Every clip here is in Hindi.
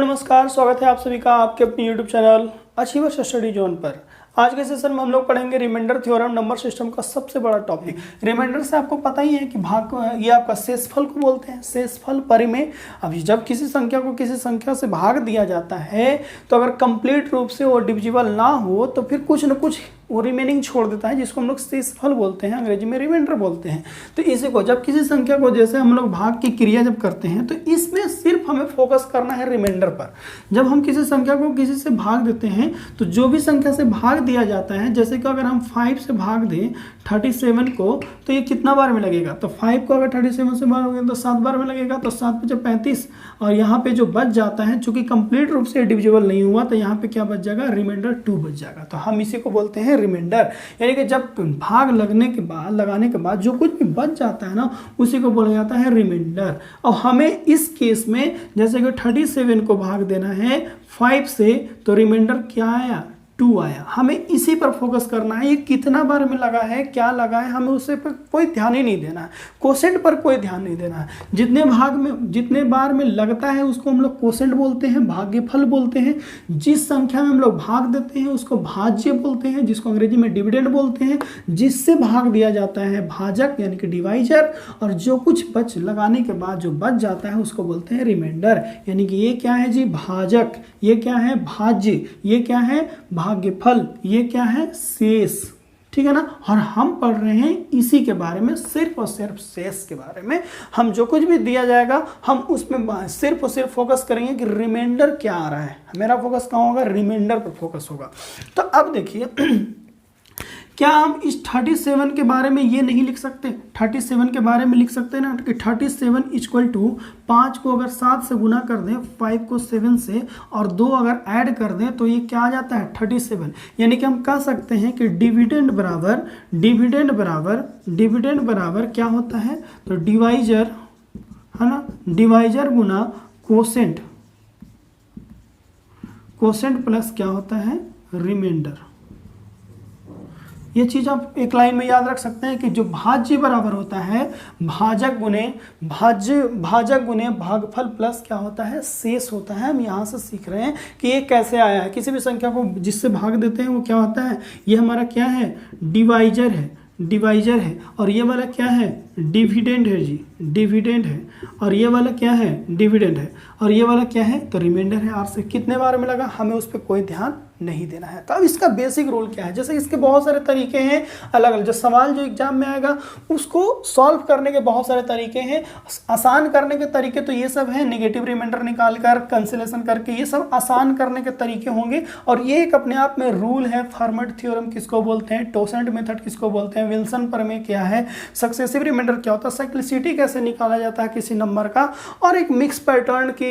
नमस्कार, स्वागत है आप सभी का आपके अपने YouTube channel achievers study zone पर। आज के सेशन में हम लोग पढ़ेंगे रिमाइंडर थ्योरम, नंबर सिस्टम का सबसे बड़ा टॉपिक। रिमाइंडर से आपको पता ही है कि भाग ये आपका शेषफल को बोलते हैं, शेषफल परिमेय। अभी जब किसी संख्या को किसी संख्या से भाग दिया जाता है तो अगर कंप्लीट रूप से वो डिविजिबल ना हो तो फिर कुछ न कुछ वो रिमेनिंग छोड़ देता है, जिसको हम लोग शेषफल बोलते हैं, अंग्रेजी में रिमाइंडर बोलते हैं। तो इसी को जब किसी संख्या को जैसे हम लोग भाग की क्रिया जब करते हैं तो इसमें सिर्फ हमें फोकस करना है रिमाइंडर पर। जब हम किसी संख्या को किसी से भाग देते हैं तो जो भी संख्या से भाग दिया जाता है, जैसे कि अगर हम 5 से भाग दें 37 को तो ये कितना बार में लगेगा, तो 5 को अगर 37 से भागोगे तो 7 बार में लगेगा, तो 7 पे जब 35 और यहाँ पे जो बच जाता है, चूंकि कंप्लीट रूप से डिविजिबल नहीं हुआ तो यहाँ पे क्या बच जाएगा, रिमाइंडर 2 बच जाएगा। तो हम इसी को बोलते हैं रिमाइंडर, यानी कि जब भाग लगाने के बाद जो कुछ भी बच जाता है ना उसी को बोला जाता है रिमाइंडर। और हमें इस केस में जैसे कि 37 को भाग देना है 5 से तो रिमाइंडर क्या आया, 2 आया। हमें इसी पर फोकस करना है, ये कितना बार में लगा है, क्या लगा है, हमें उससे पर कोई ध्यान ही नहीं देना है, कोसेंट पर कोई ध्यान नहीं देना है। जितने बार में लगता है उसको हम लोग कोसेंट बोलते हैं, भाग्यफल बोलते हैं। जिस संख्या में हम लोग भाग देते हैं उसको भाज्य बोलते हैं, जिसको अंग्रेजी में डिविडेंड बोलते हैं। जिससे भाग दिया जाता है भाजक यानी कि डिवाइजर, और जो कुछ बच लगाने के बाद जो बच जाता है उसको बोलते हैं रिमाइंडर। यानी कि ये क्या है जी, भाजक, ये क्या है, भाज्य, ये क्या है, भाग्यफल, ये क्या है, शेष। ठीक है ना। और हम पढ़ रहे हैं इसी के बारे में, सिर्फ और सिर्फ शेष के बारे में। हम जो कुछ भी दिया जाएगा हम उसमें सिर्फ और सिर्फ फोकस करेंगे कि रिमाइंडर क्या आ रहा है। मेरा फोकस कहाँ होगा, रिमाइंडर पर फोकस होगा। तो अब देखिए क्या हम इस 37 के बारे में ये नहीं लिख सकते, 37 के बारे में लिख सकते हैं ना कि 37 इक्वल टू 5 को अगर 7 से गुना कर दें, 5 को 7 से और 2 अगर ऐड कर दें तो ये क्या आ जाता है, 37। यानी कि हम कह सकते हैं कि डिविडेंड बराबर क्या होता है, तो डिवाइजर है ना, डिवाइजर गुना कोसेंट प्लस क्या होता है, रिमाइंडर। ये चीज़ आप एक लाइन में याद रख सकते हैं कि जो भाज्य बराबर होता है भाजक गुने भागफल प्लस क्या होता है, शेष होता है। हम यहाँ से सीख रहे हैं कि ये कैसे आया है। किसी भी संख्या को जिससे भाग देते हैं वो क्या होता है, ये हमारा क्या है, डिवाइजर है। और ये वाला क्या है, डिविडेंड है जी, डिविडेंड है। और ये वाला क्या है, डिविडेंड है। और ये वाला क्या है, तो रिमाइंडर है। आर से कितने बार में लगा, हमें उस पर कोई ध्यान नहीं देना है। तो अब इसका बेसिक रूल क्या है, जैसे इसके बहुत सारे तरीके हैं अलग अलग। जो सवाल जो एग्जाम में आएगा उसको सॉल्व करने के बहुत सारे तरीके हैं। आसान करने के तरीके तो ये सब हैं, नेगेटिव रिमाइंडर निकाल कर कैंसिलेशन करके, ये सब आसान करने के तरीके होंगे। और ये एक अपने आप में रूल है। फर्मेट थ्योरम किसको बोलते हैं, टोसेंट मेथड किसको बोलते हैं, विल्सन प्रमेय क्या है, सक्सेसिव रिमाइंडर क्या होता है, साइक्लिसिटी कैसे निकाला जाता है किसी नंबर का, और एक मिक्स पैटर्न की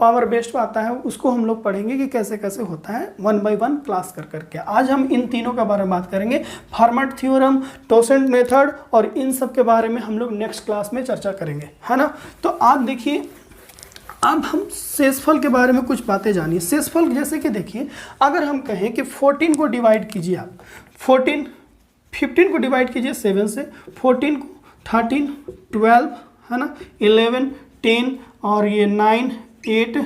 पावर बेस्ड आता है उसको हम लोग पढ़ेंगे कि कैसे कैसे होता है, 1 by 1 क्लास कर करके। आज हम इन तीनों के बारे में बात करेंगे, फर्मेट थ्योरम, टोसेंट मेथड, और इन सब के बारे में हम लोग नेक्स्ट क्लास में चर्चा करेंगे, है ना। तो आप देखिए अब हम शेषफल के बारे में कुछ बातें जानिए। शेषफल जैसे कि देखिए, अगर हम कहें कि 14 को डिवाइड कीजिए आप, 15 को डिवाइड कीजिए 7 से, 14 को 13, 12 है ना, 11, 10 और ये 9, 8,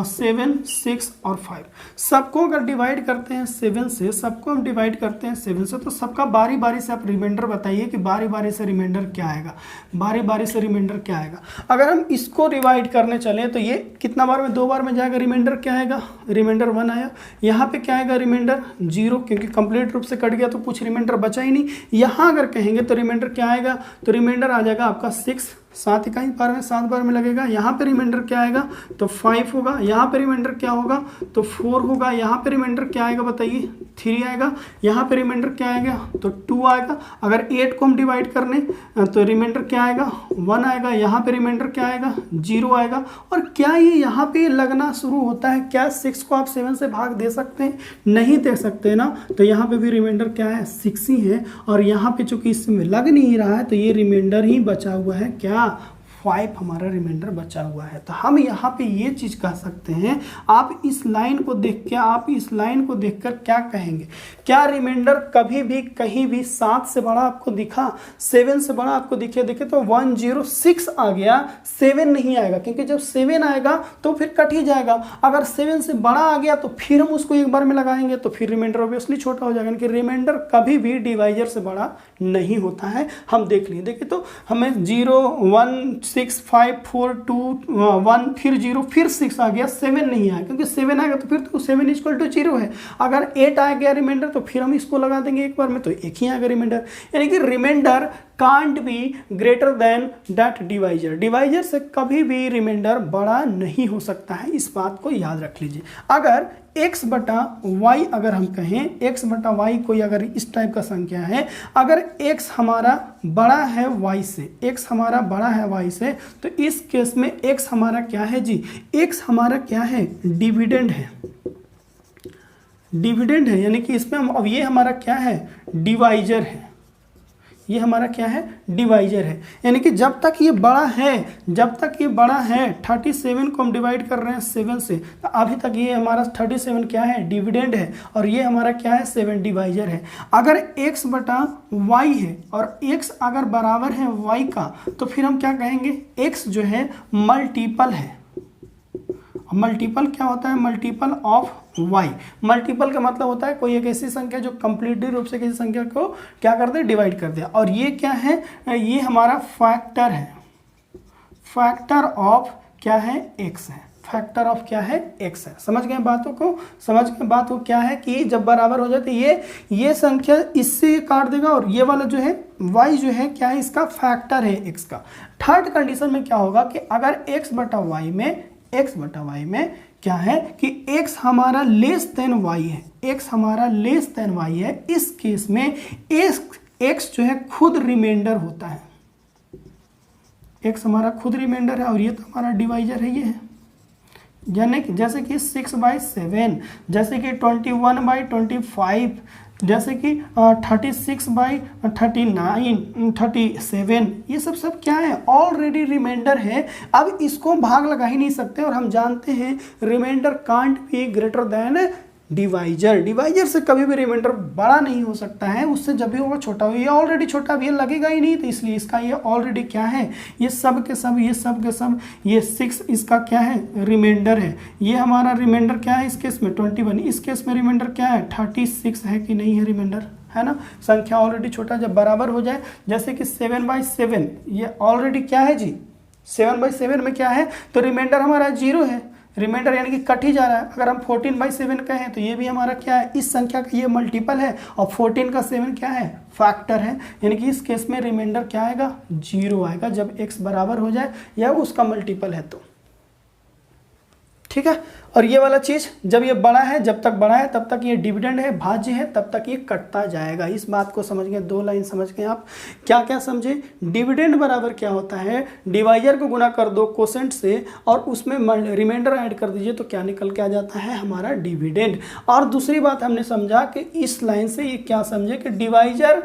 7, 6 और 5, सबको अगर डिवाइड करते हैं 7 से, सबको हम डिवाइड करते हैं 7 से, तो सबका बारी बारी से आप रिमाइंडर बताइए कि बारी बारी से रिमाइंडर क्या आएगा, अगर हम इसको डिवाइड करने चलें तो ये कितना बार में, 2 बार में जाएगा, रिमाइंडर क्या आएगा, रिमाइंडर 1 आया। यहाँ पे क्या आएगा, रिमाइंडर 0, क्योंकि कंप्लीट रूप से कट गया तो कुछ रिमाइंडर बचा ही नहीं। यहाँ अगर कहेंगे तो रिमाइंडर क्या आएगा, तो रिमाइंडर आ जाएगा आपका 6, 7 इकाई बार में 7 बार में लगेगा। यहाँ पे रिमाइंडर क्या आएगा, तो 5 होगा। यहाँ पे रिमाइंडर क्या होगा, तो 4 होगा। यहाँ पे रिमाइंडर क्या आएगा बताइए, 3 आएगा। यहाँ पे रिमाइंडर क्या आएगा, तो 2 आएगा। अगर 8 को हम डिवाइड करने तो रिमाइंडर क्या आएगा, 1 आएगा। यहाँ पे रिमाइंडर क्या आएगा, 0 आएगा। और क्या ये यहाँ पे लगना शुरू होता है, क्या 6 को आप 7 से भाग दे सकते हैं, नहीं दे सकते ना, तो यहाँ पे भी रिमाइंडर क्या है, 6 ही है। और यहाँ पे चूंकि इसमें लग नहीं रहा है तो ये रिमाइंडर ही बचा हुआ है, क्या, 5 हमारा रिमाइंडर बचा हुआ है। तो हम यहाँ पे ये चीज़ कह सकते हैं, आप इस लाइन को देख के, आप इस लाइन को देखकर क्या कहेंगे, क्या रिमाइंडर कभी भी कहीं भी 7 से बड़ा आपको दिखा, 7 से बड़ा आपको दिखे तो 106 आ गया, 7 नहीं आएगा, क्योंकि जब 7 आएगा तो फिर कट ही जाएगा। अगर 7 से बड़ा आ गया तो फिर हम उसको एक बार में लगाएंगे तो फिर रिमाइंडर ऑब्वियसली छोटा हो जाएगा, यानी कि रिमाइंडर कभी भी डिवाइजर से बड़ा नहीं होता है। हम देख लिए, देखिए तो हमें 0 1 6 5 4 2 1 फिर 0 फिर 6 आ गया, 7 नहीं आया, क्योंकि 7 आएगा तो फिर तो 7 = 0 है। अगर 8 आ गया रिमाइंडर तो फिर हम इसको लगा देंगे एक बार में, तो एक ही आएगा रिमाइंडर, यानी कि remainder can't be greater than that divisor. Divisor से कभी भी रिमाइंडर बड़ा नहीं हो सकता है, इस बात को याद रख लीजिए। अगर x बटा वाई अगर हम कहें, x बटा वाई कोई अगर इस टाइप का संख्या है, अगर x हमारा बड़ा है y से, x हमारा बड़ा है y से, तो इस केस में x हमारा क्या है जी, x हमारा क्या है, डिविडेंड है, डिविडेंड है, यानी कि इसमें अब ये हमारा क्या है, डिवाइजर है, ये हमारा क्या है, डिवाइजर है। यानी कि जब तक ये बड़ा है, जब तक ये बड़ा है, 37 को हम डिवाइड कर रहे हैं 7 से, तो अभी तक ये हमारा 37 क्या है, डिविडेंड है, और ये हमारा क्या है, 7 डिवाइजर है। अगर x बटा y है और x अगर बराबर है y का, तो फिर हम क्या कहेंगे, x जो है मल्टीपल है। मल्टीपल क्या होता है, मल्टीपल ऑफ y। मल्टीपल का मतलब होता है कोई एक ऐसी संख्या जो कंप्लीटली रूप से किसी संख्या को क्या कर दे, डिवाइड कर दिया। और ये क्या है, ये हमारा फैक्टर है, फैक्टर ऑफ क्या है, x है, फैक्टर ऑफ क्या है, x है। समझ गए बातों को, समझ गए बात को क्या है कि जब बराबर हो जाए तो ये संख्या इससे काट देगा, और ये वाला जो है y जो है क्या है, इसका फैक्टर है x का। थर्ड कंडीशन में क्या होगा कि अगर x बटा y में क्या है कि x हमारा लेस देन y है, x हमारा लेस देन y है, इस केस में x जो है खुद रिमाइंडर होता है, x हमारा खुद रिमाइंडर है, और ये तो हमारा डिवाइजर है, ये है। यानी कि जैसे कि 6/7, जैसे कि 21/25, जैसे कि 36/39, 37, ये सब क्या है, ऑलरेडी रिमाइंडर है। अब इसको भाग लगा ही नहीं सकते, और हम जानते हैं remainder can't be greater than divisor. Divisor से कभी भी रिमाइंडर बड़ा नहीं हो सकता है, उससे जब भी होगा छोटा हो। ये ऑलरेडी छोटा भी लगेगा ही नहीं, तो इसलिए इसका ये ऑलरेडी क्या है, ये सब के सब, ये सब के सब, ये 6 इसका क्या है, रिमाइंडर है। ये हमारा रिमाइंडर क्या है इस केस में, 21, इस केस में रिमाइंडर क्या है, 36 है कि नहीं है रिमाइंडर, है ना। संख्या ऑलरेडी छोटा, जब बराबर हो जाए, जैसे कि 7/7, ये ऑलरेडी क्या है जी, 7/7 में क्या है, तो रिमाइंडर हमारा 0 है, रिमाइंडर यानी कि कट ही जा रहा है। अगर हम 14/7 कहें तो ये भी हमारा क्या है, इस संख्या का ये मल्टीपल है, और 14 का 7 क्या है, फैक्टर है, यानी कि इस केस में रिमाइंडर क्या आएगा, 0 आएगा, जब x बराबर हो जाए या उसका मल्टीपल है तो, ठीक है। और ये वाला चीज़ जब ये बड़ा है, जब तक बड़ा है तब तक ये डिविडेंड है, भाज्य है, तब तक ये कटता जाएगा। इस बात को समझ गए, 2 लाइन समझ गए आप, क्या क्या समझे। डिविडेंड बराबर क्या होता है, डिवाइजर को गुना कर दो कोसेंट से और उसमें रिमाइंडर ऐड कर दीजिए तो क्या निकल के आ जाता है, हमारा डिविडेंड। और दूसरी बात हमने समझा कि इस लाइन से ये क्या समझे कि डिवाइजर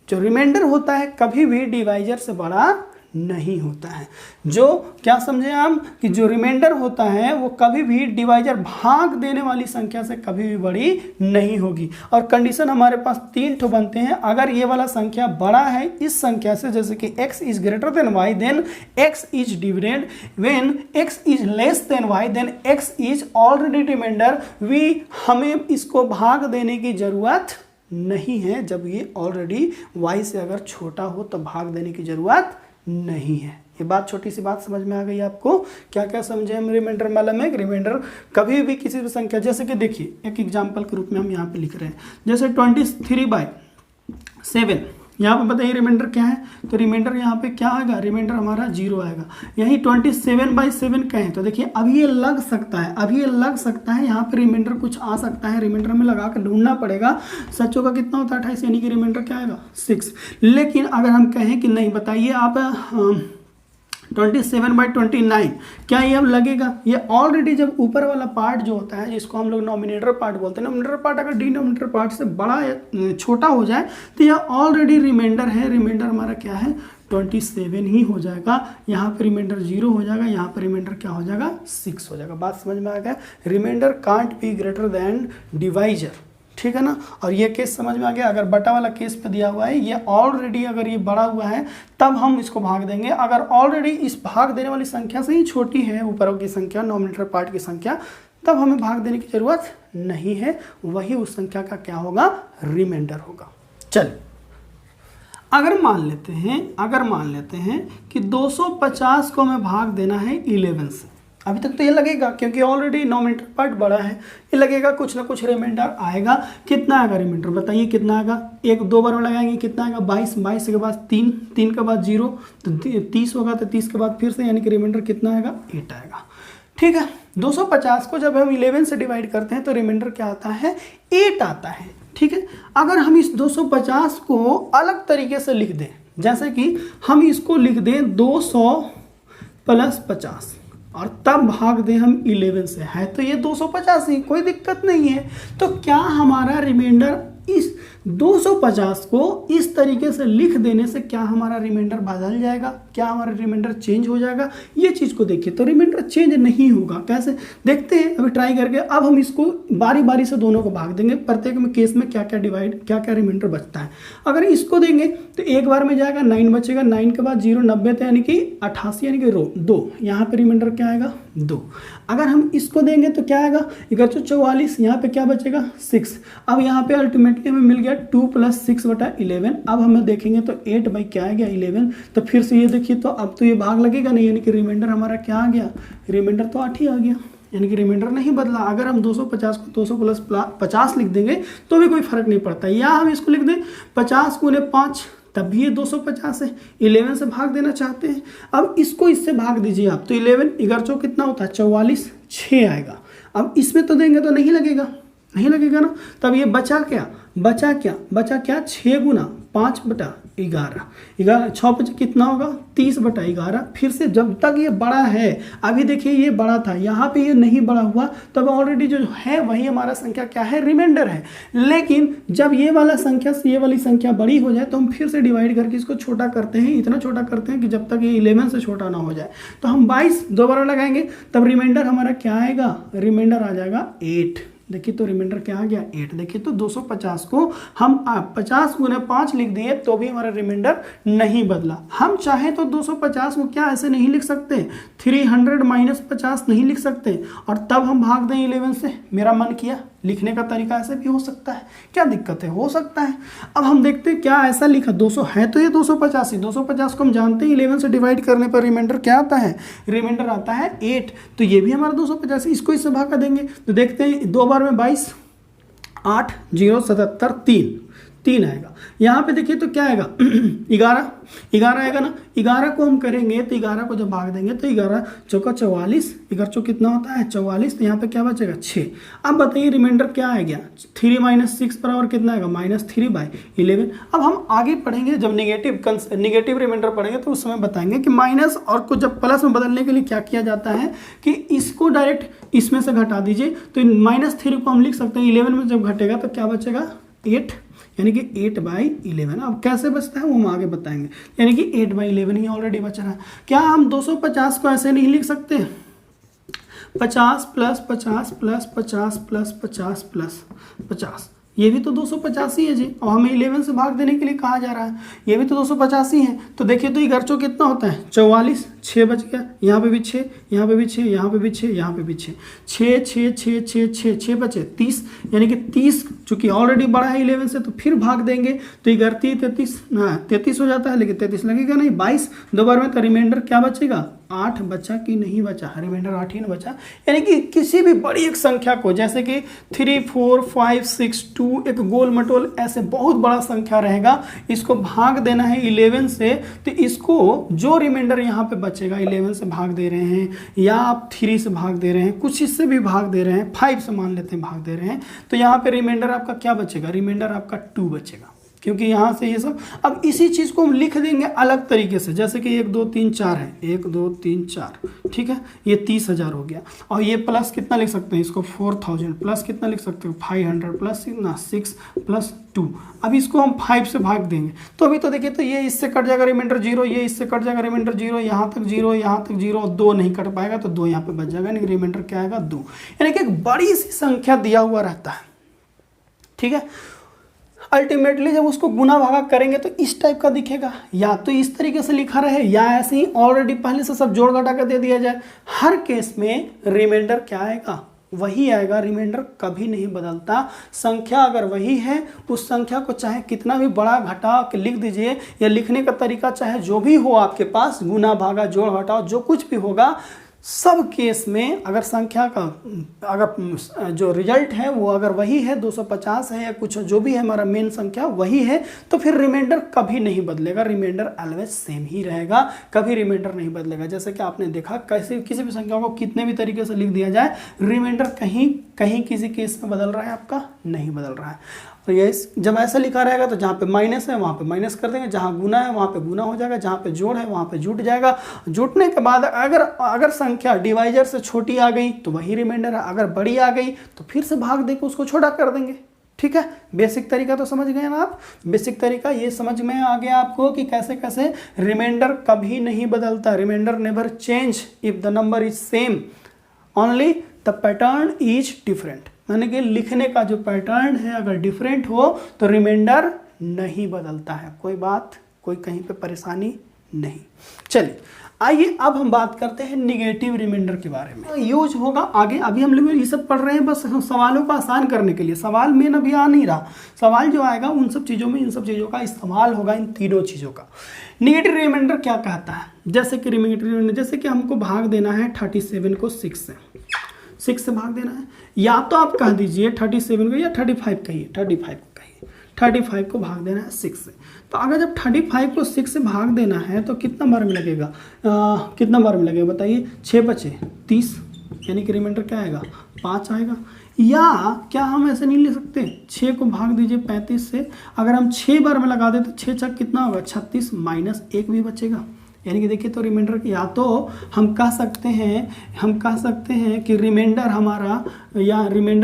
जो रिमाइंडर होता है कभी भी डिवाइजर से बड़ा नहीं होता है। जो क्या समझे हम कि जो रिमाइंडर होता है वो कभी भी डिवाइजर भाग देने वाली संख्या से कभी भी बड़ी नहीं होगी। और कंडीशन हमारे पास 3 ठो बनते हैं। अगर ये वाला संख्या बड़ा है इस संख्या से, जैसे कि x is greater than y, then x is dividend. When x is less than y, then x is already remainder. हमें इसको भाग देने की जरूरत नहीं है। जब ये ऑलरेडी y से अगर छोटा हो तो भाग देने की जरूरत नहीं है। ये बात, छोटी सी बात समझ में आ गई आपको। क्या क्या समझे हम रिमाइंडर वाला में। रिमाइंडर कभी भी किसी भी संख्या, जैसे कि देखिए एक एग्जांपल के रूप में हम यहाँ पे लिख रहे हैं, जैसे 23/7, यहाँ पे बताइए रिमाइंडर क्या है, तो रिमाइंडर यहाँ पे क्या आएगा, रिमाइंडर हमारा 0 आएगा। यही 27/7 कहें तो देखिए अब ये लग सकता है, अब ये लग सकता है, यहाँ पे रिमाइंडर कुछ आ सकता है, रिमाइंडर में लगा कर ढूंढना पड़ेगा। सच्चों का कितना होता है 28, यानी कि रिमाइंडर क्या आएगा 6। लेकिन अगर हम कहें कि नहीं, बताइए आप 27/29, क्या ये अब लगेगा। ये ऑलरेडी जब ऊपर वाला पार्ट जो होता है जिसको हम लोग नॉमिनेटर पार्ट बोलते हैं, नॉमिनेटर पार्ट अगर डिनोमिनेटर पार्ट से बड़ा छोटा हो जाए तो यह ऑलरेडी रिमाइंडर है। रिमाइंडर हमारा क्या है 27 ही हो जाएगा। यहाँ पे रिमाइंडर 0 हो जाएगा, यहाँ पे रिमाइंडर क्या हो जाएगा 6 हो जाएगा। बात समझ में आ गया। Remainder can't be greater than divisor, ठीक है ना। और ये केस समझ में आ गया। अगर बटा वाला केस पे दिया हुआ है, ये ऑलरेडी अगर ये बड़ा हुआ है तब हम इसको भाग देंगे। अगर ऑलरेडी इस भाग देने वाली संख्या से ही छोटी है ऊपरों की संख्या, नॉमिनेटर पार्ट की संख्या, तब हमें भाग देने की जरूरत नहीं है। वही उस संख्या का क्या होगा, रिमाइंडर होगा। चलिए अगर मान लेते हैं कि 250 को हमें भाग देना है 11 से। अभी तक तो ये लगेगा क्योंकि ऑलरेडी नॉमिनेटर पार्ट बड़ा है, ये लगेगा कुछ ना कुछ रिमाइंडर आएगा। कितना आएगा रिमाइंडर बताइए, कितना आएगा। एक दो बार में लगाएंगे, कितना आएगा 22, 22 के बाद 3, 3 के बाद 0 तो 30 होगा, तो 30 के बाद फिर से यानी कि रिमाइंडर कितना आएगा 8 आएगा। ठीक है, 250 को जब हम 11 से डिवाइड करते हैं तो रिमाइंडर क्या आता है 8 आता है। ठीक है, अगर हम इस 250 को अलग तरीके से लिख दें, जैसे कि हम इसको लिख दें 200 + 50 और तब भाग दें हम 11 से, है तो ये 250 ही, कोई दिक्कत नहीं है। तो क्या हमारा रिमाइंडर इस 250 को इस तरीके से लिख देने से क्या हमारा रिमाइंडर बदल जाएगा, क्या हमारा रिमाइंडर चेंज हो जाएगा, ये चीज़ को देखिए। तो रिमाइंडर चेंज नहीं होगा, कैसे देखते हैं अभी ट्राई करके। अब हम इसको बारी बारी से दोनों को भाग देंगे, प्रत्येक में केस में क्या क्या रिमाइंडर बचता है। अगर इसको देंगे तो एक बार में जाएगा 9 बचेगा, 9 के बाद 0 90 थे यानी कि 88 यानी कि 2, यहाँ पे रिमाइंडर क्या आएगा 2। अगर हम इसको देंगे तो क्या आएगा 144, यहाँ पे क्या बचेगा 6। अब यहाँ पे अल्टीमेटली हमें मिल गया 2 + 6/11। अब हमें देखेंगे तो 8 बाई क्या आ गया 11। तो फिर से ये देखिए, तो अब तो ये भाग लगेगा नहीं, यानी कि रिमाइंडर हमारा क्या आ गया, रिमाइंडर तो 8 ही आ गया, यानी कि रिमाइंडर नहीं बदला। अगर हम 250 को 200 + 50 लिख देंगे तो भी कोई फर्क नहीं पड़ता, या हम इसको लिख दें 50 × 5 तब भी ये 250 है। 11 से भाग देना चाहते हैं, अब इसको इससे भाग दीजिए आप, तो 11 11 कितना होता है 44, 6 आएगा। अब इसमें तो देंगे तो नहीं लगेगा ना, तब ये बचा क्या 6 × 5/11, 6 बचे कितना होगा 30/11। फिर से जब तक ये बड़ा है, अभी देखिए ये बड़ा था, यहाँ पे ये नहीं बड़ा हुआ, तब ऑलरेडी जो है वही हमारा संख्या क्या है रिमाइंडर है। लेकिन जब ये वाला संख्या से ये वाली संख्या बड़ी हो जाए तो हम फिर से डिवाइड करके इसको छोटा करते हैं, इतना छोटा करते हैं कि जब तक ये 11 से छोटा ना हो जाए। तो हम 22 दोबारा लगाएंगे, तब रिमाइंडर हमारा क्या आएगा, रिमाइंडर आ जाएगा 8। देखिए तो रिमाइंडर क्या आ गया 8। देखिए तो 250 को हम 50 × 5 लिख दिए तो भी हमारा रिमाइंडर नहीं बदला। हम चाहे तो 250 को क्या ऐसे नहीं लिख सकते, 300 - 50 नहीं लिख सकते और तब हम भाग दें 11 से। मेरा मन किया लिखने का तरीका ऐसे भी हो सकता है, क्या दिक्कत है, हो सकता है। अब हम देखते हैं क्या ऐसा लिखा 200 है तो ये 250 ही, 250 को हम जानते हैं 11 से डिवाइड करने पर रिमाइंडर क्या आता है, रिमाइंडर आता है 8। तो ये भी हमारा 250, इसको इससे भाग कर देंगे तो देखते हैं 2 बार में 22, 8 0 77 3 आएगा। यहाँ पे देखिए तो क्या आएगा 11 आएगा ना। 11 को हम करेंगे तो 11 को जब भाग देंगे तो 11 चौका 44, 11 कितना होता है 44, तो यहाँ पे क्या बचेगा 6। अब बताइए रिमाइंडर क्या आ गया 3 - 6 बराबर कितना आएगा -3/11। अब हम आगे पढ़ेंगे, जब निगेटिव रिमाइंडर पढ़ेंगे तो उस समय बताएंगे कि माइनस और को जब प्लस में बदलने के लिए क्या किया जाता है कि इसको डायरेक्ट इसमें से घटा दीजिए। तो -3 को हम लिख सकते हैं 11 में जब घटेगा तो क्या बचेगा 8, यानी कि 8/11। अब कैसे बचता है वो हम आगे बताएंगे, यानी कि 8/11 ही ऑलरेडी बच रहा है। क्या हम 250 को ऐसे नहीं लिख सकते 50 + 50 + 50 + 50 + 50, ये भी तो 250 ही है जी, और हमें 11 से भाग देने के लिए कहा जा रहा है, ये भी तो 250 ही है। तो देखिए तो 11 कितना होता है 44, 6 बच गया, यहाँ पे भी 6, यहाँ पे भी 6, यहाँ पे भी 6, यहाँ पे भी 6, 6 6 6 6 6 6 बचे 30, यानी कि 30 चूंकि ऑलरेडी बड़ा है 11 से तो फिर भाग देंगे तो 11 33 हो जाता है, लेकिन 33 लगेगा नहीं, 22 दो बार में, तो रिमाइंडर क्या बचेगा 8 बचा कि नहीं बचा, रिमाइंडर 8 ही ना बचा। यानी कि किसी भी बड़ी एक संख्या को, जैसे कि 3 4 5 6 2, एक गोल मटोल ऐसे बहुत बड़ा संख्या रहेगा, इसको भाग देना है 11 से, तो इसको जो रिमाइंडर यहाँ पे बचेगा 11 से भाग दे रहे हैं या आप 3 से भाग दे रहे हैं, कुछ इससे भी भाग दे रहे हैं, 5 से मान लेते हैं भाग दे रहे हैं, तो यहाँ पे रिमाइंडर आपका क्या बचेगा, रिमाइंडर आपका 2 बचेगा। क्योंकि यहाँ से ये सब। अब इसी चीज़ को हम लिख देंगे अलग तरीके से, जैसे कि 1 2 3 4 है, 1 2 3 4, ठीक है, ये 30,000 हो गया। और ये प्लस कितना लिख सकते हैं इसको 4000, प्लस कितना लिख सकते हो 500, प्लस कितना 6 प्लस 2। अब इसको हम 5 से भाग देंगे तो अभी तो देखिए, तो ये इससे कट जाएगा रिमाइंडर 0, ये इससे कट जाएगा रिमाइंडर 0, यहाँ तक 0, यहाँ तक 0, 2 नहीं कट पाएगा तो 2 यहाँ पे बच जाएगा, यानी रिमाइंडर क्या आएगा 2। यानी कि एक बड़ी सी संख्या दिया हुआ रहता है, ठीक है। अल्टीमेटली जब उसको गुना भागा करेंगे तो इस टाइप का दिखेगा, या तो इस तरीके से लिखा रहे या ऐसे ही ऑलरेडी पहले से सब जोड़ घटा कर दे दिया जाए। हर केस में रिमाइंडर क्या आएगा, वही आएगा। रिमाइंडर कभी नहीं बदलता। संख्या अगर वही है, उस संख्या को चाहे कितना भी बड़ा घटा के लिख दीजिए, या लिखने का तरीका चाहे जो भी हो आपके पास, गुना भागा जोड़ घटाओ जो कुछ भी होगा, सब केस में अगर संख्या का अगर जो रिजल्ट है वो अगर वही है 250 है या कुछ जो भी है हमारा मेन संख्या वही है, तो फिर रिमाइंडर कभी नहीं बदलेगा। रिमाइंडर ऑलवेज सेम ही रहेगा, कभी रिमाइंडर नहीं बदलेगा। जैसे कि आपने देखा कैसे किसी भी संख्या को कितने भी तरीके से लिख दिया जाए, रिमाइंडर कहीं कहीं किसी केस में बदल रहा है, आपका नहीं बदल रहा है। तो ये जब ऐसा लिखा रहेगा तो जहाँ पे माइनस है वहाँ पे माइनस कर देंगे, जहाँ गुना है वहाँ पे गुना हो जाएगा, जहाँ पे जोड़ है वहाँ पे जुट जाएगा। जुटने के बाद अगर संख्या डिवाइजर से छोटी आ गई तो वही रिमाइंडर है, अगर बड़ी आ गई तो फिर से भाग देकर उसको छोटा कर देंगे, ठीक है। बेसिक तरीका तो समझ गए ना आप। बेसिक तरीका ये समझ में आ गया आपको कि कैसे कैसे रिमाइंडर कभी नहीं बदलता। Remainder never change if the number is same, only the pattern is different. यानी कि लिखने का जो पैटर्न है अगर डिफरेंट हो तो रिमाइंडर नहीं बदलता है। कोई बात, कोई कहीं पे परेशानी नहीं। चलिए आइए अब हम बात करते हैं निगेटिव रिमाइंडर के बारे में। यूज होगा आगे, अभी हम लोग ये सब पढ़ रहे हैं बस सवालों को आसान करने के लिए। सवाल मेन अभी आ नहीं रहा, सवाल जो आएगा उन सब चीज़ों में इन सब चीज़ों का इस्तेमाल होगा, इन तीनों चीज़ों का। निगेटिव रिमाइंडर क्या कहता है, जैसे कि निगेटिव रिमाइंडर, जैसे कि हमको भाग देना है 37 को 6 से भाग देना है, या तो आप कह दीजिए 37 को, या 35 कहिए, 35 को भाग देना है 6 से। तो अगर जब 35 को 6 से भाग देना है तो कितना बार में लगेगा, कितना बार में लगेगा बताइए, 6 बचे 30, यानी कि रिमाइंडर क्या आएगा 5 आएगा। या क्या हम ऐसे नहीं ले सकते, 6 को भाग दीजिए 35 से, अगर हम 6 बार में लगा दें तो 6 छक कितना होगा 36, माइनस 1 भी बचेगा। यानी कि देखिए, तो रिमाइंडर या तो हम कह सकते हैं कि रिमाइंडर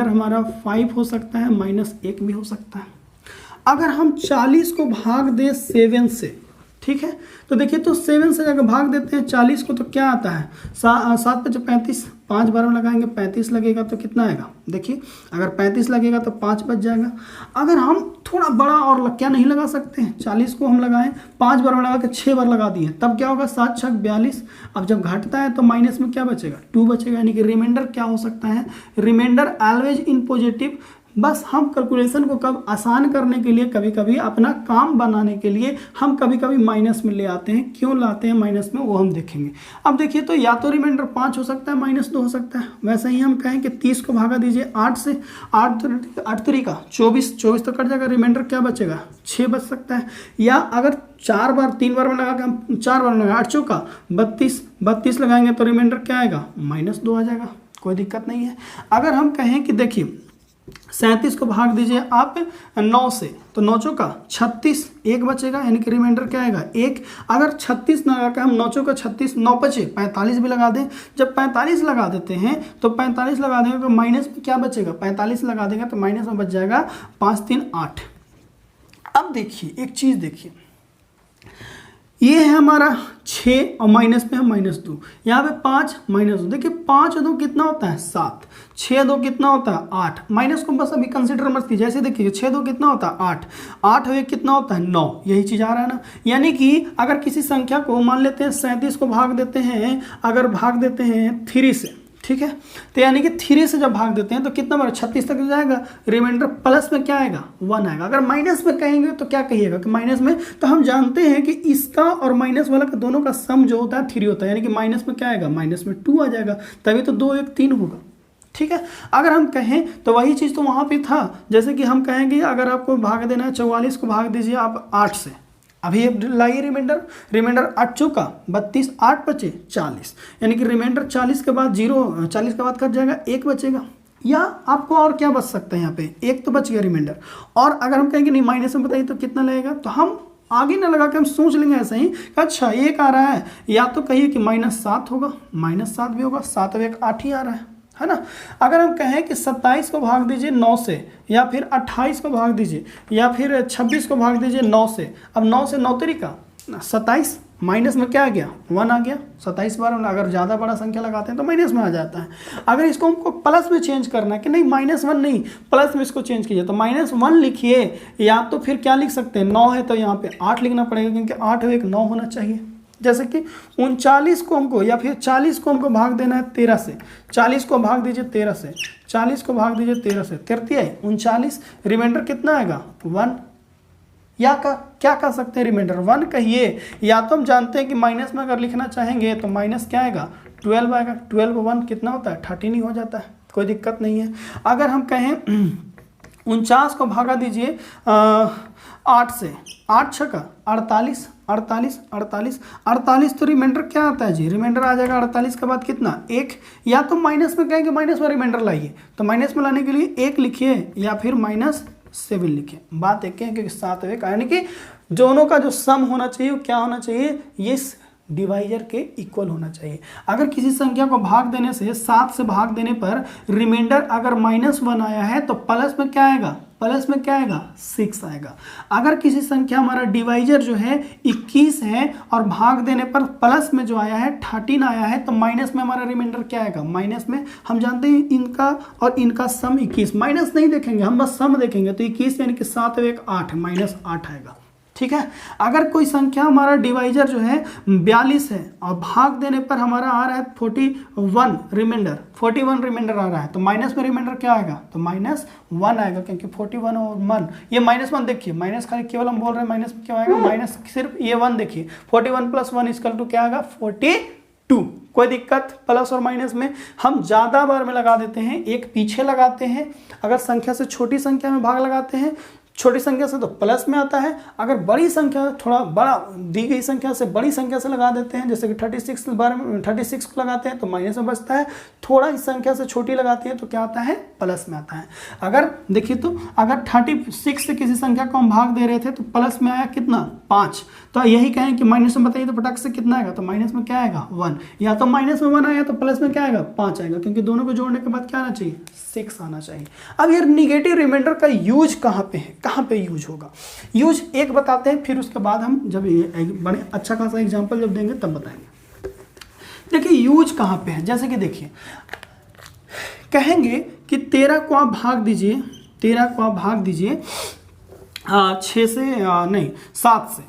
हमारा 5 हो सकता है, माइनस 1 भी हो सकता है। अगर हम 40 को भाग दें 7 से, ठीक है, तो देखिए तो 7 से अगर भाग देते हैं 40 को तो क्या आता है 7 5 35, 5 बार में लगाएंगे 35 लगेगा तो कितना आएगा, देखिए अगर 35 लगेगा तो 5 बच जाएगा। अगर हम थोड़ा बड़ा और क्या नहीं लगा सकते हैं, 40 को हम लगाएं 5 बार में लगा के 6 बार लगा दिए, तब क्या होगा 7 6 42। अब जब घटता है तो माइनस में क्या बचेगा 2 बचेगा। यानी कि रिमाइंडर क्या हो सकता है, रिमाइंडर ऑलवेज इन पॉजिटिव। बस हम कैलकुलेशन को कब आसान करने के लिए, कभी कभी अपना काम बनाने के लिए हम कभी कभी माइनस में ले आते हैं। क्यों लाते हैं माइनस में वो हम देखेंगे। अब देखिए तो या तो रिमाइंडर 5 हो सकता है, माइनस 2 हो सकता है। वैसे ही हम कहें कि 30 को भागा दीजिए 8 से, 8 तरीका 24 तो कट जाएगा, रिमाइंडर क्या बचेगा 6 बच सकता है। या अगर 3 बार में लगा के हम 4 बार में लगा 8 चौका 32 लगाएंगे तो रिमाइंडर क्या आएगा -2 आ जाएगा, कोई दिक्कत नहीं है। अगर हम कहें कि देखिए 37 को भाग दीजिए आप 9 से, तो 9 चौका 36, 1 बचेगा, यानी कि रिमाइंडर क्या आएगा 1। अगर 36 लगा के हम 9 चौका 36, 9 बचे 45 भी लगा दें। जब 45 लगा देते हैं तो 45 लगा देंगे तो माइनस में क्या बचेगा, 45 लगा देंगे तो माइनस में बच जाएगा 5 3 8। अब देखिए एक चीज़ देखिए, ये है हमारा 6 और माइनस में है -2, यहाँ पे 5 -2। देखिए 5 2 कितना होता है 7, 6 2 कितना होता है 8, माइनस को बस अभी कंसिडर मत कीजिए। जैसे देखिए 6 2 कितना होता है 8, 8 1 कितना होता है 9, यही चीज़ आ रहा है ना। यानी कि अगर किसी संख्या को मान लेते हैं 37 को भाग देते हैं, अगर भाग देते हैं 3 से, ठीक है, तो यानी कि 3 से जब भाग देते हैं तो कितना बार 36 तक जाएगा, रिमाइंडर प्लस में क्या आएगा 1 आएगा। अगर माइनस में कहेंगे तो क्या कहिएगा कि माइनस में, तो हम जानते हैं कि इसका और माइनस वाला का दोनों का सम जो होता है 3 होता है, यानी कि माइनस में क्या आएगा, माइनस में 2 आ जाएगा, तभी तो 2 1 3 होगा, ठीक है। अगर हम कहें तो वही चीज़ तो वहाँ पे था, जैसे कि हम कहेंगे अगर आपको भाग देना है 44 को भाग दीजिए आप 8 से, अभी लाइए रिमाइंडर 8 चौका 32, 8 बचे 40, यानी कि रिमाइंडर 40 के बाद 40 के बाद कट जाएगा 1 बचेगा, या आपको और क्या बच सकता है, यहाँ पे एक तो बच गया रिमाइंडर। और अगर हम कहेंगे नहीं माइनस में बताइए तो कितना लगेगा, तो हम आगे ना लगा के हम सोच लेंगे ऐसे ही कि अच्छा एक आ रहा है, या तो कहिए कि -7 होगा, -7 भी होगा, 7 और 1 8 ही आ रहा है ना। अगर हम कहें कि 27 को भाग दीजिए 9 से, या फिर 28 को भाग दीजिए, या फिर 26 को भाग दीजिए 9 से, अब 9 से 9 तरीका 27, माइनस में क्या आ गया 1 आ गया। 27 बार अगर ज़्यादा बड़ा संख्या लगाते हैं तो माइनस में आ जाता है। अगर इसको हमको प्लस में चेंज करना है कि नहीं -1 नहीं प्लस में इसको चेंज कीजिए, तो -1 लिखिए, या तो फिर क्या लिख सकते हैं, 9 है तो यहाँ पे 8 लिखना पड़ेगा, क्योंकि 8 और 1 9 होना चाहिए। जैसे कि 39 को हमको या फिर 40 को हमको भाग देना है 13 से, 40 को भाग दीजिए 13 से, 40 को भाग दीजिए 13 से, 39, रिमाइंडर कितना आएगा 1। या क्या कह सकते हैं रिमाइंडर 1 कहिए, या तो हम जानते हैं कि माइनस में अगर लिखना चाहेंगे तो माइनस क्या आएगा 12 आएगा, 12 1 कितना होता है 13 ही हो जाता है, कोई दिक्कत नहीं है। अगर हम कहें 49 को भागा दीजिए 8 से, 8 छक्का 48, 48, 48, 48 तो रिमाइंडर क्या आता है जी, रिमाइंडर आ जाएगा 48 के बाद कितना 1, या तो माइनस में कहेंगे माइनस में रिमाइंडर लाइए, तो माइनस में लाने के लिए 1 लिखिए या फिर -7 लिखे, बात एक है क्योंकि 7 और 1 यानी कि दोनों का जो सम होना चाहिए वो क्या होना चाहिए, ये डिवाइजर के इक्वल होना चाहिए। अगर किसी संख्या को भाग देने से 7 से भाग देने पर रिमाइंडर अगर -1 आया है तो प्लस में क्या आएगा, 6 आएगा। अगर किसी संख्या हमारा डिवाइजर जो है 21 है और भाग देने पर प्लस में जो आया है 13 आया है, तो माइनस में हमारा रिमाइंडर क्या आएगा, माइनस में हम जानते हैं इनका और इनका सम 21, माइनस नहीं देखेंगे हम बस सम देखेंगे, तो 21 यानी कि 7 और 1 8 -8 आएगा। ठीक है। अगर कोई संख्या हमारा डिवाइजर जो है 42 है और भाग देने पर हमारा आ रहा है 41 रिमाइंडर आ रहा है, तो माइनस में रिमाइंडर क्या आएगा, तो -1 आएगा, क्योंकि 41 और 1 ये -1 देखिए, माइनस खाली केवल हम बोल रहे हैं माइनस में क्या आएगा, माइनस सिर्फ ये 1 देखिए, 41 + 1 = क्या आएगा 42। कोई दिक्कत, प्लस और माइनस में हम ज़्यादा बार में लगा देते हैं, एक पीछे लगाते हैं। अगर संख्या से छोटी संख्या में भाग लगाते हैं, छोटी संख्या से तो प्लस में आता है, अगर बड़ी संख्या थोड़ा बड़ा दी गई संख्या से बड़ी संख्या से लगा देते हैं, जैसे कि 36 को लगाते हैं तो माइनस में बचता है, थोड़ा इस संख्या से छोटी लगाते हैं तो क्या आता है, प्लस में आता है। अगर देखिए तो अगर 36 से किसी संख्या को हम भाग दे रहे थे तो प्लस में आया कितना 5, तो यही कहें कि माइनस में बताइए तो फटाक से कितना आएगा, तो माइनस में क्या आएगा 1, या तो माइनस में 1 आया तो प्लस में क्या आएगा 5 आएगा, क्योंकि दोनों को जोड़ने के बाद क्या आना चाहिए 6 आना चाहिए। अब ये निगेटिव रिमाइंडर का यूज कहाँ पे है, कहाँ पे यूज होगा, यूज एक बताते हैं, फिर उसके बाद हम जब ये बड़े अच्छा खासा एग्जांपल जब देंगे तब बताएंगे। देखिए यूज कहाँ पे है, जैसे कि देखिए कहेंगे कि 13 को आप भाग दीजिए, 6 से नहीं 7 से,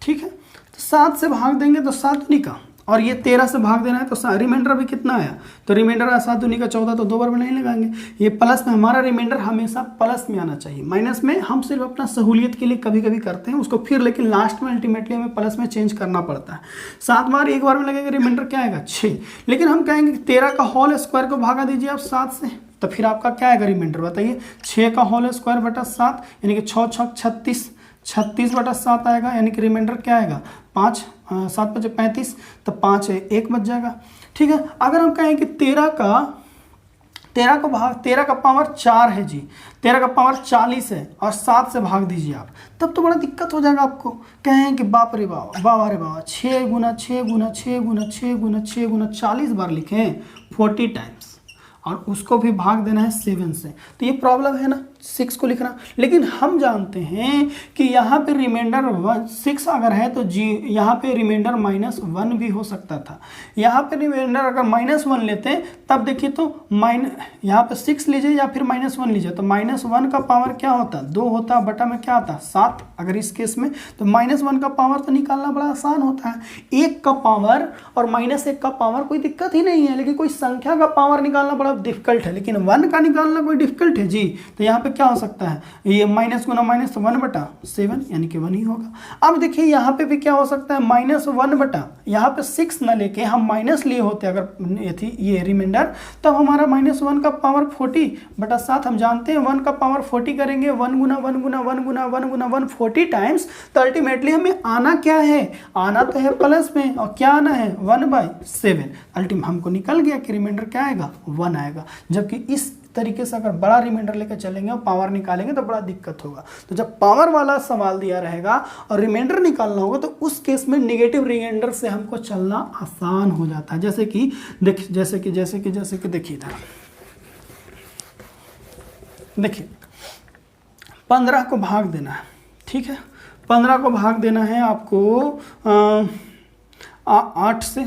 ठीक है, तो 7 से भाग देंगे तो 7 दूनी का, और ये 13 से भाग देना है तो रिमाइंडर भी कितना आया, तो रिमाइंडर आया 7 दूनी का 14, तो 2 बार में नहीं लगाएंगे, ये प्लस में हमारा रिमाइंडर हमेशा प्लस में आना चाहिए। माइनस में हम सिर्फ अपना सहूलियत के लिए कभी कभी करते हैं उसको, फिर लेकिन लास्ट में अल्टीमेटली हमें प्लस में चेंज करना पड़ता है। 7 बार एक बार में लगेगा, रिमाइंडर क्या आएगा 6, लेकिन हम कहेंगे 13 का होल स्क्वायर को भागा दीजिए आप 7 से, तो फिर आपका क्या आएगा रिमाइंडर बताइए, 6 का होल स्क्वायर बटा 7 यानी कि 6 छक 36 बटा 7 आएगा, यानी कि रिमाइंडर क्या आएगा 5, 7 × 5 = 35, तो 5 है 1 बच जाएगा। ठीक है। अगर हम कहें कि 13 का पावर 4 है जी, 13 का पावर 40 है और 7 से भाग दीजिए आप, तब तो बड़ा दिक्कत हो जाएगा आपको। कहें कि बाप रे बाबा 6 × 6 × 6 × 6 × 6 × 40 बार लिखें 40 टाइम्स, और उसको भी भाग देना है 7 से, तो ये प्रॉब्लम है ना 6 को लिखना। लेकिन हम जानते हैं कि यहाँ पे रिमाइंडर 6 अगर है तो जी यहाँ पे रिमाइंडर -1 भी हो सकता था। यहाँ पे रिमाइंडर अगर -1 लेते हैं तब देखिए तो यहाँ पे 6 लीजिए या फिर -1 लीजिए, तो -1 का पावर क्या होता 2 होता, बटा में क्या आता 7 अगर इस केस में, तो -1 का पावर तो निकालना बड़ा आसान होता है। 1 का पावर और -1 का पावर कोई दिक्कत ही नहीं है, लेकिन कोई संख्या का पावर निकालना बड़ा डिफिकल्ट है, लेकिन 1 का निकालना कोई डिफिकल्ट है जी। तो यहाँ पे क्या हो सकता है, ये माइनस गुना माइनस तो 1/7 यानी कि 1 ही होगा। अब देखिए यहाँ पे भी क्या हो सकता है -1 यहाँ पे 6 ना लेके हम माइनस लिए होते अगर ये रिमाइंडर, तब हमारा -1 का पावर 40/7, हम जानते हैं 1 का पावर 40 करेंगे 1 गुना 1 गुना 1 गुना 1 गुना 1 40 टाइम्स, तो अल्टीमेटली हमें आना क्या है, आना तो है प्लस में, और क्या आना है 1/7। अल्टीमेट हमको निकल गया कि रिमाइंडर क्या आएगा 1 आएगा। आएगा। जबकि इस तरीके से अगर बड़ा रिमाइंडर लेकर चलेंगे और पावर निकालेंगे तो बड़ा दिक्कत होगा। तो जब पावर वाला सवाल दिया रहेगा और रिमाइंडर निकालना होगा तो उस केस में नेगेटिव रिमाइंडर से हमको चलना आसान हो जाता है। जैसे कि देखिए इधर देखिए 15 को भाग देना है, ठीक है, 15 को भाग देना है आपको 8 से।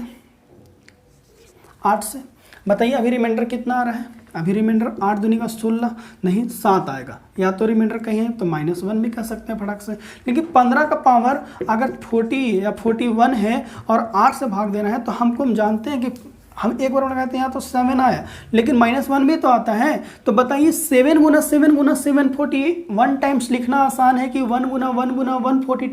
बताइए अभी रिमाइंडर कितना आ रहा है? अभी रिमाइंडर 8 दूनी का 16 नहीं 7 आएगा। या तो रिमाइंडर कहीं है तो -1 भी कह सकते हैं फटाक से। लेकिन 15 का पावर अगर 40 या 41 है और 8 से भाग देना है तो हम जानते हैं कि हम एक बार लगाते हैं यहाँ तो 7 आया, लेकिन -1 भी तो आता है। तो बताइए 7 गुना 7 41 टाइम्स लिखना आसान है कि 1 गुना 1 40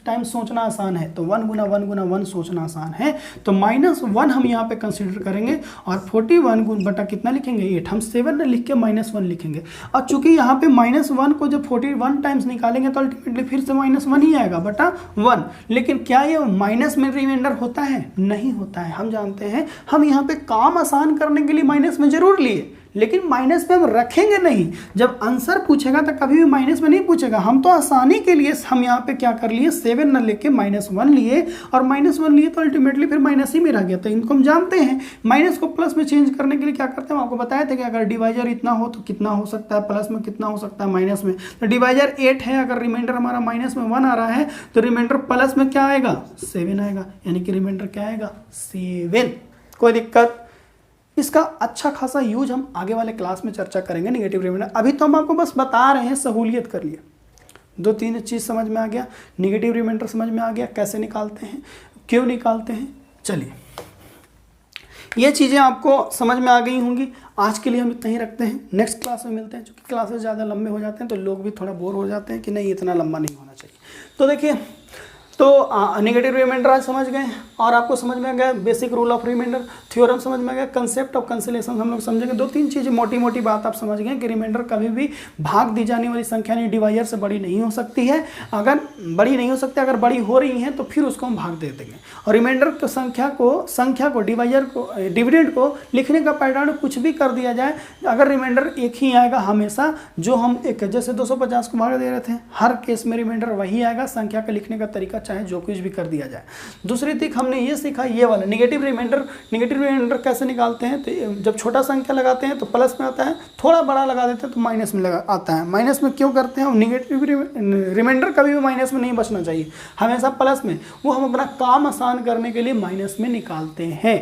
टाइम्स सोचना आसान है? तो 1 गुना 1 सोचना आसान है। तो -1 हम यहाँ पे कंसिडर करेंगे और 41 गुण बटा कितना लिखेंगे 8। हम 7 लिख के -1 लिखेंगे। और चूंकि यहाँ पे -1 को जब 41 टाइम्स निकालेंगे तो अल्टीमेटली फिर से -1 ही आएगा बटा 1। लेकिन क्या ये माइनस में रिमाइंडर होता है? नहीं होता है। हम जानते हैं हम यहाँ पे काम आसान करने के लिए माइनस में जरूर लिए, लेकिन माइनस में हम रखेंगे नहीं। जब आंसर पूछेगा तो कभी भी माइनस में नहीं पूछेगा। हम तो आसानी के लिए हम यहाँ पे क्या कर लिए 7 न लेके -1 लिए और -1 लिए तो अल्टीमेटली फिर माइनस ही में रह गया। तो इनको हम जानते हैं माइनस को प्लस में चेंज करने के लिए क्या करते हैं, आपको बताया था कि अगर डिवाइजर इतना हो तो कितना हो सकता है, प्लस में कितना हो सकता है, माइनस में। तो डिवाइजर 8 है, अगर रिमाइंडर हमारा -1 आ रहा है तो रिमाइंडर प्लस में क्या आएगा 7 आएगा, यानी कि रिमाइंडर क्या आएगा 7। कोई दिक्कत? इसका अच्छा खासा यूज हम आगे वाले क्लास में चर्चा करेंगे नेगेटिव रिमाइंडर। अभी तो हम आपको बस बता रहे हैं, सहूलियत कर लिए। 2-3 चीज़ समझ में आ गया, नेगेटिव रिमाइंडर समझ में आ गया, कैसे निकालते हैं, क्यों निकालते हैं। चलिए ये चीज़ें आपको समझ में आ गई होंगी। आज के लिए हम इतना ही रखते हैं, नेक्स्ट क्लास में मिलते हैं। क्योंकि क्लासेस ज़्यादा लंबे हो जाते हैं तो लोग भी थोड़ा बोर हो जाते हैं कि नहीं इतना लंबा नहीं होना चाहिए। तो देखिए, तो नेगेटिव रिमाइंडर आज समझ गए और आपको समझ में आ गया basic rule of remainder, theorem समझ में आ गया, कंसेप्ट ऑफ कैंसिलेशन हम लोग समझेंगे। 2-3 चीज़ें मोटी बात आप समझ गए कि रिमाइंडर कभी भी भाग दी जाने वाली संख्या नहीं डिवाइजर से बड़ी नहीं हो सकती है। अगर बड़ी नहीं हो सकती, अगर बड़ी हो रही है तो फिर उसको हम भाग दे देंगे। और रिमाइंडर की संख्या को डिवाइजर को डिविडेंड को लिखने का पैटर्न कुछ भी कर दिया जाए, अगर रिमाइंडर एक ही आएगा हमेशा, जो हम एक जैसे 250 को भाग दे रहे थे, हर केस में रिमाइंडर वही आएगा। संख्या का लिखने का तरीका चाहे जो कुछ भी कर दिया जाए। दूसरी तरीक हमने ये सीखा, ये वाला नेगेटिव रिमाइंडर कैसे निकालते हैं। तो जब छोटा संख्या लगाते हैं तो प्लस में आता है, थोड़ा बड़ा लगा देते हैं तो माइनस में आता है। माइनस में क्यों करते हैं? नेगेटिव रिमाइंडर कभी भी माइनस में नहीं बचना चाहिए, हमेशा प्लस में। वो हम अपना काम आसान करने के लिए माइनस में निकालते हैं,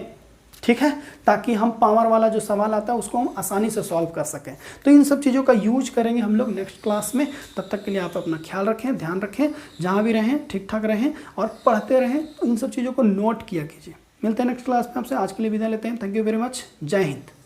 ठीक है, ताकि हम पावर वाला जो सवाल आता है उसको हम आसानी से सॉल्व कर सकें। तो इन सब चीज़ों का यूज करेंगे हम लोग नेक्स्ट क्लास में। तब तक के लिए आप अपना ख्याल रखें, ध्यान रखें, जहाँ भी रहें ठीक ठाक रहें और पढ़ते रहें। तो इन सब चीज़ों को नोट किया कीजिए। मिलते हैं नेक्स्ट क्लास में आपसे। आज के लिए विदा लेते हैं। Thank you very much. जय हिंद।